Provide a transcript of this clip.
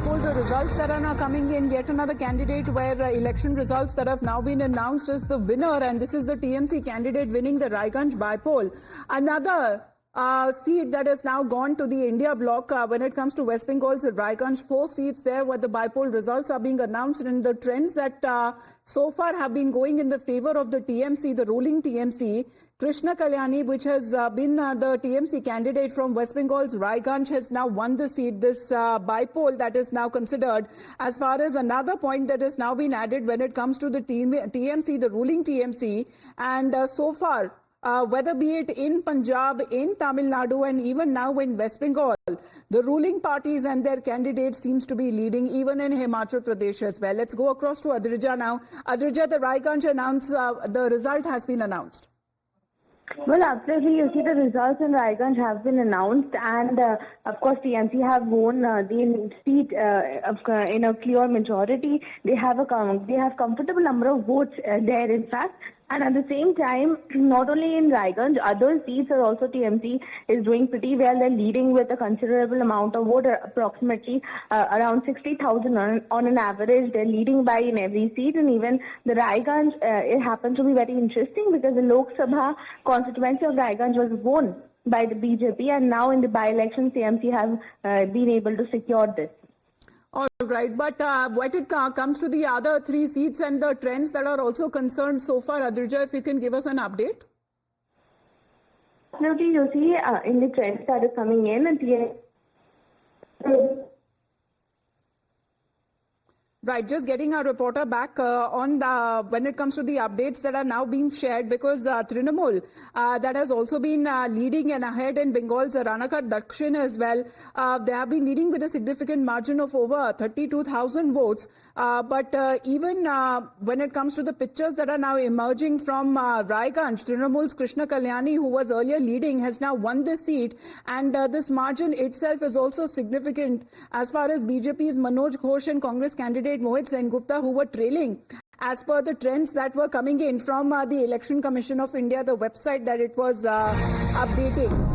polls, the results that are now coming in, yet another candidate where election results that have now been announced as the winner, and this is the TMC candidate winning the Raiganj bypoll. Another seat that has now gone to the India bloc when it comes to West Bengal's Raiganj, 4 seats there where the bypoll results are being announced, and the trends that so far have been going in the favor of the TMC, the ruling TMC. Krishna Kalyani, which has been the TMC candidate from West Bengal's Raiganj, has now won the seat. This bypoll that is now considered as far as another point that has now been added when it comes to the TMC, the ruling TMC, and so far, whether be it in Punjab, in Tamil Nadu, and even now in West Bengal, the ruling parties and their candidates seems to be leading, even in Himachal Pradesh as well. Let's go across to Adrija now. Adrija, the Raiganj announced, the result has been announced. Well, absolutely. You see, the results in Raiganj have been announced, and of course, TMC have won the seat in a clear majority. They have comfortable number of votes there, in fact. And at the same time, not only in Raiganj, other seats are also TMC is doing pretty well. They're leading with a considerable amount of vote, approximately around 60,000 on an average. They're leading by in every seat, and even the Raiganj, it happens to be very interesting because the Lok Sabha constituency of Raiganj was won by the BJP, and now in the by-election, TMC have been able to secure this. All right, but when it comes to the other 3 seats and the trends that are also concerned so far, Adrija, if you can give us an update. Absolutely, you see, in the trends that is coming in, and Right, just getting our reporter back on when it comes to the updates that are now being shared, because Trinamool that has also been leading and ahead in Bengal's Ranaghat Dakshin as well. They have been leading with a significant margin of over 32,000 votes. But even when it comes to the pictures that are now emerging from Raiganj, Trinamool's Krishna Kalyani, who was earlier leading, has now won this seat. And this margin itself is also significant as far as BJP's Manoj Ghosh and Congress candidate Mohit Sengupta, who were trailing as per the trends that were coming in from the Election Commission of India, the website that it was updating.